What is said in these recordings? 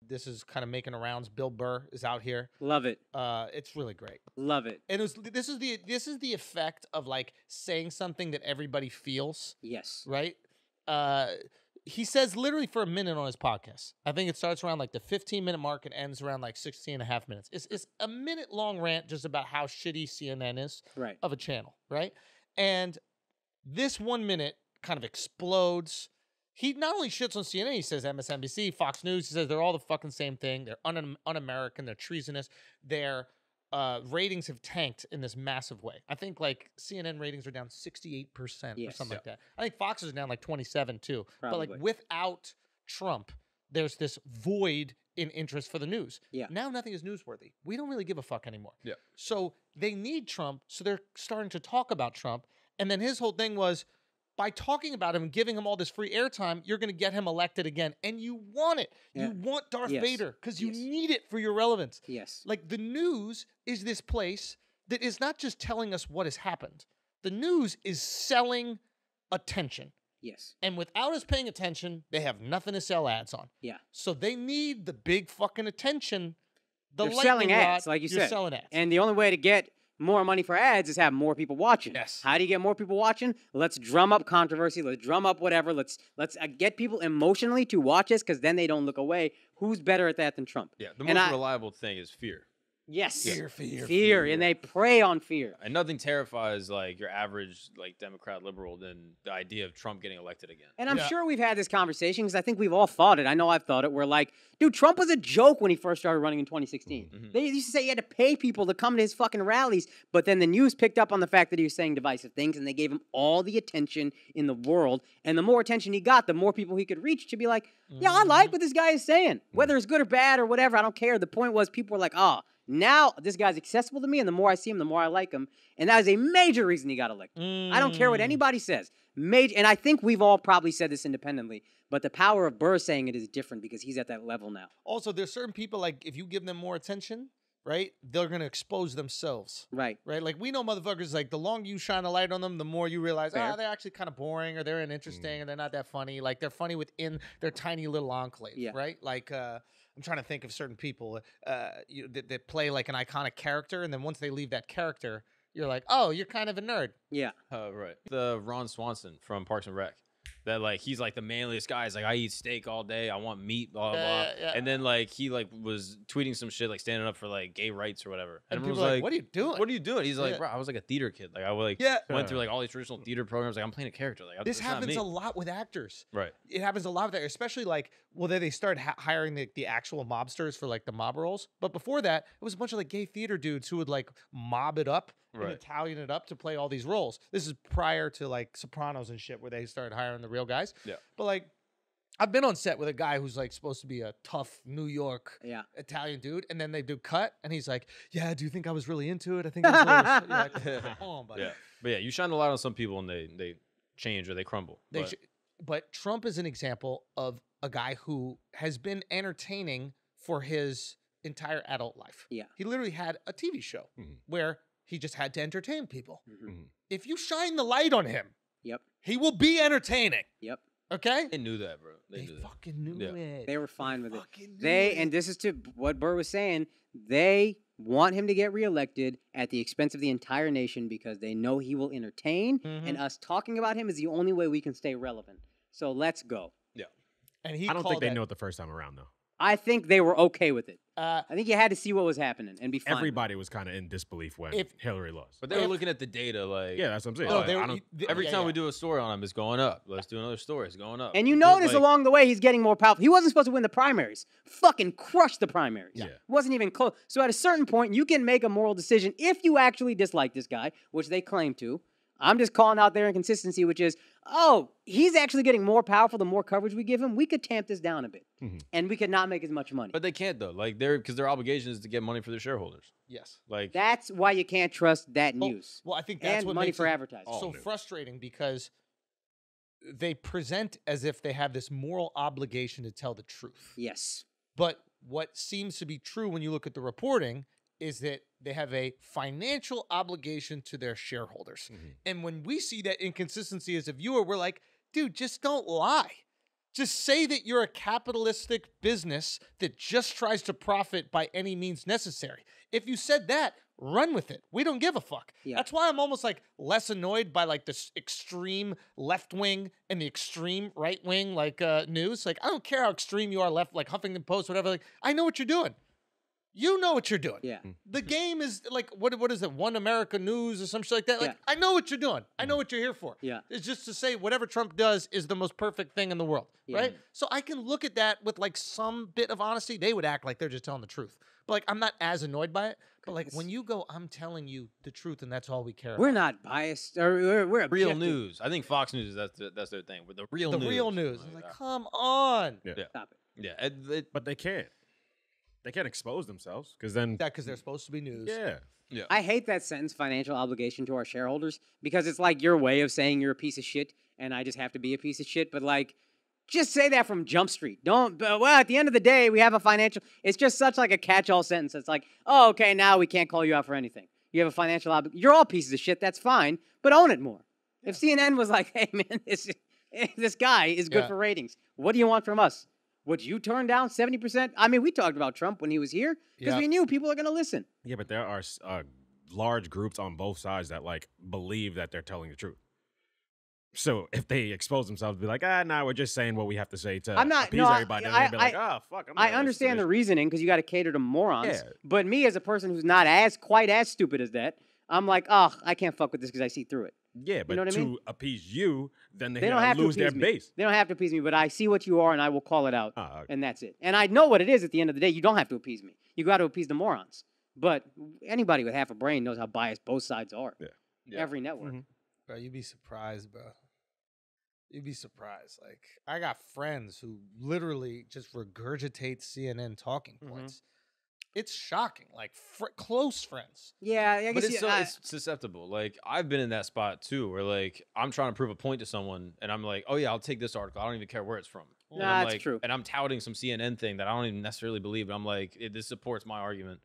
This is kind of making the rounds. Bill Burr is out here. Love it. It's really great. Love it. And this is the effect of like saying something that everybody feels. Yes. Right? He says literally for a minute on his podcast. I think it starts around like the 15-minute mark and ends around like 16 and a half minutes. It's a minute-long rant just about how shitty CNN is of a channel, right? And this 1 minute kind of explodes. He not only shits on CNN, he says MSNBC, Fox News, he says they're all the fucking same thing. They're un-American, they're treasonous, their ratings have tanked in this massive way. I think like CNN ratings are down 68% or something like that. I think Fox is down like 27 too. Probably. But like without Trump, there's this void in interest for the news. Yeah. Now nothing is newsworthy. We don't really give a fuck anymore. Yeah. So they need Trump, so they're starting to talk about Trump. And then his whole thing was, by talking about him and giving him all this free airtime, you're going to get him elected again. And you want it. You want Darth Vader because you need it for your relevance. Yes. Like the news is this place that is not just telling us what has happened. The news is selling attention. Yes. And without us paying attention, they have nothing to sell ads on. Yeah. So they need the big fucking attention. They're selling ads, like you said. Selling ads. And the only way to get more money for ads is have more people watching. Yes. How do you get more people watching? Let's drum up controversy. Let's drum up whatever. Let's get people emotionally to watch us because then they don't look away. Who's better at that than Trump? Yeah, the most reliable thing is fear. Yes. Fear. And they prey on fear. And nothing terrifies like your average like Democrat liberal than the idea of Trump getting elected again. And I'm sure we've had this conversation because I think we've all thought it. I know I've thought it. We're like, dude, Trump was a joke when he first started running in 2016. Mm-hmm. They used to say he had to pay people to come to his fucking rallies. But then the news picked up on the fact that he was saying divisive things and they gave him all the attention in the world. And the more attention he got, the more people he could reach to be like, yeah, I like what this guy is saying. Whether it's good or bad or whatever, I don't care. The point was people were like, now this guy's accessible to me, and the more I see him, the more I like him. And that is a major reason he got elected. I don't care what anybody says. And I think we've all probably said this independently, but the power of Burr saying it is different because he's at that level now. Also, there's certain people, like, if you give them more attention, right, they're going to expose themselves. Right. Right? Like, we know motherfuckers, like, the longer you shine a light on them, the more you realize, they're actually kind of boring, or they're uninteresting, and they're not that funny. Like, they're funny within their tiny little enclave, right? Like, I'm trying to think of certain people that play like an iconic character, and then once they leave that character, you're like, oh, you're kind of a nerd. Yeah. Right. The Ron Swanson from Parks and Rec. That like he's like the manliest guy. He's like, I eat steak all day. I want meat, blah blah blah. Yeah. And then like he like was tweeting some shit like standing up for like gay rights or whatever. And everyone people was like, what are you doing? What are you doing? He's like, bro, I was like a theater kid. Like I like went through like all these traditional theater programs. Like I'm playing a character. Like this happens a lot with actors. Right. It happens a lot with actors, especially like then they started hiring the actual mobsters for like the mob roles. But before that, it was a bunch of like gay theater dudes who would like mob it up. And Italian it up to play all these roles. This is prior to like Sopranos and shit where they started hiring the real guys. Yeah. But like I've been on set with a guy who's like supposed to be a tough New York Italian dude, and then they do cut, and he's like, "Yeah, do you think I was really into it? I think I was really come on, buddy." Yeah. But yeah, you shine a light on some people and they change or they crumble. But Trump is an example of a guy who has been entertaining for his entire adult life. Yeah. He literally had a TV show where he just had to entertain people. If you shine the light on him, he will be entertaining. Yep. Okay? They knew that, bro. They fucking knew it. They were fine with it. And this is to what Burr was saying, they want him to get reelected at the expense of the entire nation because they know he will entertain, and us talking about him is the only way we can stay relevant. So let's go. Yeah. And I don't think they knew it the first time around, though. I think they were okay with it. I think you had to see what was happening and be fine. Everybody was kind of in disbelief when Hillary lost. But they were looking at the data, like that's what I'm saying. Every time we do a story on him, it's going up. Let's do another story. It's going up. And you notice along the way, he's getting more powerful. He wasn't supposed to win the primaries. Fucking crushed the primaries. Yeah. Wasn't even close. So at a certain point, you can make a moral decision if you actually dislike this guy, which they claim to. I'm just calling out their inconsistency, which is, he's actually getting more powerful the more coverage we give him. We could tamp this down a bit, and we could not make as much money. But they can't, though. Like, because their obligation is to get money for their shareholders. Yes. Like that's why you can't trust that news. Well, I think that's what money makes for advertising. So frustrating because they present as if they have this moral obligation to tell the truth. Yes. But what seems to be true when you look at the reporting is that they have a financial obligation to their shareholders. And when we see that inconsistency as a viewer, we're like, dude, just don't lie. Just say that you're a capitalistic business that just tries to profit by any means necessary. If you said that, run with it. We don't give a fuck. Yeah. That's why I'm almost like less annoyed by like this extreme left wing and the extreme right wing like news. Like I don't care how extreme you are left, like Huffington Post, whatever. Like I know what you're doing. You know what you're doing. Yeah. The game is like, what is it? One America News or some shit like that. Like, I know what you're doing. I know what you're here for. Yeah. It's just to say whatever Trump does is the most perfect thing in the world. Yeah. Right? So I can look at that with like some bit of honesty. They would act like they're just telling the truth. But like, I'm not as annoyed by it. But like, when you go, I'm telling you the truth and that's all we care about. We're not biased. Or we're real objective. news. I think Fox News, that's their thing. With the real news. The real news. Like, come on. Yeah. Stop it. Yeah. But they can't. They can't expose themselves because then. Because they're supposed to be news. Yeah. Yeah. I hate that sentence, financial obligation to our shareholders, because it's like your way of saying you're a piece of shit and I just have to be a piece of shit. But like, just say that from Jump Street. Don't, well, at the end of the day, we have a financial, it's just such like a catch-all sentence. It's like, oh, okay, now we can't call you out for anything. You have a financial obligation. You're all pieces of shit. That's fine, but own it more. Yeah. If CNN was like, hey, man, this guy is good for ratings. What do you want from us? Would you turn down 70%? I mean, we talked about Trump when he was here because we knew people are going to listen. Yeah, but there are large groups on both sides that like believe that they're telling the truth. So if they expose themselves, be like, nah, we're just saying what we have to say to appease everybody. And they'd be like, oh, fuck. I understand the reasoning because you got to cater to morons. Yeah. But me as a person who's not quite as stupid as that, I'm like, oh, I can't fuck with this because I see through it. Yeah, but you know what to I mean? appease you, then they don't have to lose their appease me. base. They don't have to appease me, but I see what you are and I will call it out. Okay. And that's it. And I know what it is at the end of the day. You don't have to appease me. You got to appease the morons. But anybody with half a brain knows how biased both sides are. Yeah. Every network. Mm-hmm. Bro, you'd be surprised, bro. You'd be surprised. Like, I got friends who literally just regurgitate CNN talking points. It's shocking. Like, close friends. Yeah, I guess. But it's susceptible. Like, I've been in that spot, too, where, like, I'm trying to prove a point to someone, and I'm like, oh, yeah, I'll take this article. I don't even care where it's from. Nah, that's like, true. And I'm touting some CNN thing that I don't even necessarily believe, but I'm like, this supports my argument.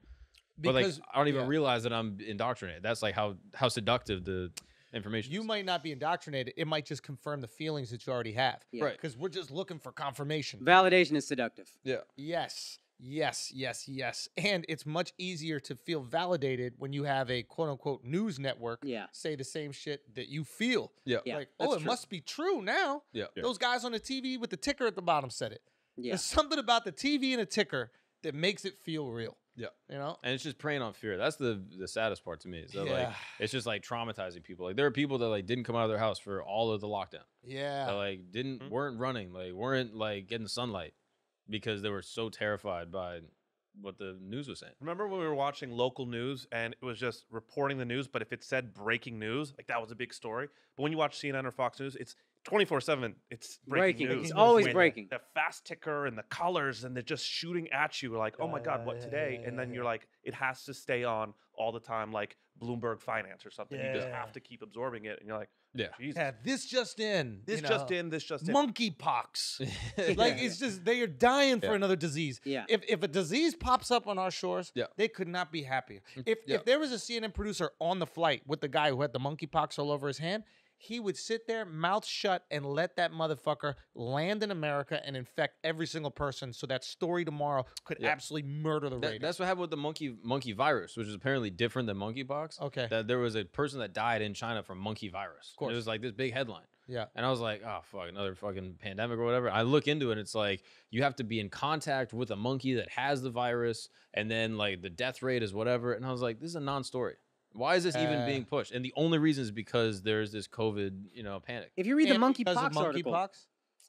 But, like, I don't even realize that I'm indoctrinated. That's, like, how seductive the information is. You might not be indoctrinated. It might just confirm the feelings that you already have. Yeah. Right. Because we're just looking for confirmation. Validation is seductive. Yeah. Yes. And it's much easier to feel validated when you have a quote-unquote news network say the same shit that you feel. Yeah. Like, oh, it must be true now. Yeah. Those guys on the TV with the ticker at the bottom said it. Yeah. There's something about the TV and a ticker that makes it feel real. Yeah. You know? And it's just preying on fear. That's the saddest part to me. Is that like it's just like traumatizing people. Like there are people that like didn't come out of their house for all of the lockdown. Yeah. That like weren't running, like weren't like getting sunlight because they were so terrified by what the news was saying. Remember when we were watching local news and it was just reporting the news, but if it said breaking news, like that was a big story. But when you watch CNN or Fox News, it's 24/7. It's breaking news. It's always When breaking. The fast ticker and the colors and they're just shooting at you. Like, oh my God, what today? And then you're like, it has to stay on all the time, like Bloomberg Finance or something. You just have to keep absorbing it. And you're like, Jesus. Yeah, this just in. This just in. Monkeypox. Like, it's just, they are dying for another disease. Yeah. If a disease pops up on our shores, they could not be happier. If there was a CNN producer on the flight with the guy who had the monkeypox all over his hand, he would sit there, mouth shut, and let that motherfucker land in America and infect every single person so that story tomorrow could absolutely murder the ratings. That's what happened with the monkey virus, which is apparently different than monkeypox. Okay. That there was a person that died in China from monkey virus. Of course. It was like this big headline. Yeah. And I was like, oh, fuck, another fucking pandemic or whatever. I look into it, and it's like you have to be in contact with a monkey that has the virus, and then like the death rate is whatever. And I was like, this is a non-story. Why is this even being pushed? And the only reason is because there's this COVID, panic. If you read the monkeypox article,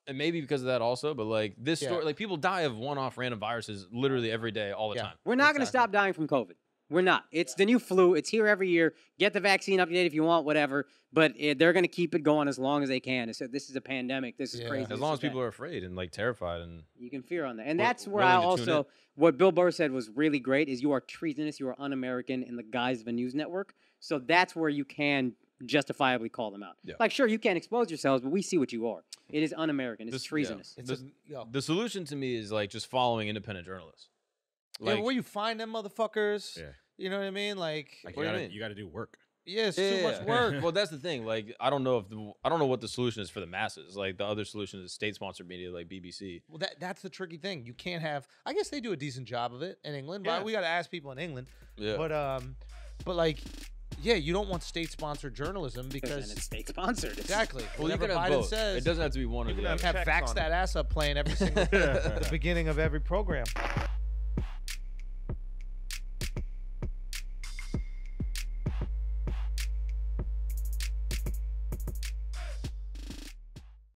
and maybe because of that also, but like this story, like people die of one-off random viruses literally every day, all the time. We're not going to stop dying from COVID. We're not. It's the new flu. It's here every year. Get the vaccine up to date if you want, whatever. But they're going to keep it going as long as they can. This is a pandemic. This is crazy. As long as people are afraid and like terrified, and you can fear on that. And that's where I also, what Bill Burr said was really great, is you are treasonous, you are un-American in the guise of a news network. So that's where you can justifiably call them out. Yeah. Like, sure, you can't expose yourselves, but we see what you are. It is un-American. It's treasonous. The solution to me is like just following independent journalists. Like, where you find them motherfuckers. Yeah. You know what I mean? Like you got to do work. Yeah, it's too much work. Well, that's the thing. Like, I don't know what the solution is for the masses. Like, the other solution is state-sponsored media, like BBC. Well, that's the tricky thing. You can't have. I guess they do a decent job of it in England. Yeah. But we got to ask people in England. Yeah. But like, yeah, you don't want state-sponsored journalism because it's state-sponsored. Exactly. Well, you whatever can have Biden both. says, It doesn't have to be one or the other. have Vax That Ass Up playing every single the beginning of every program.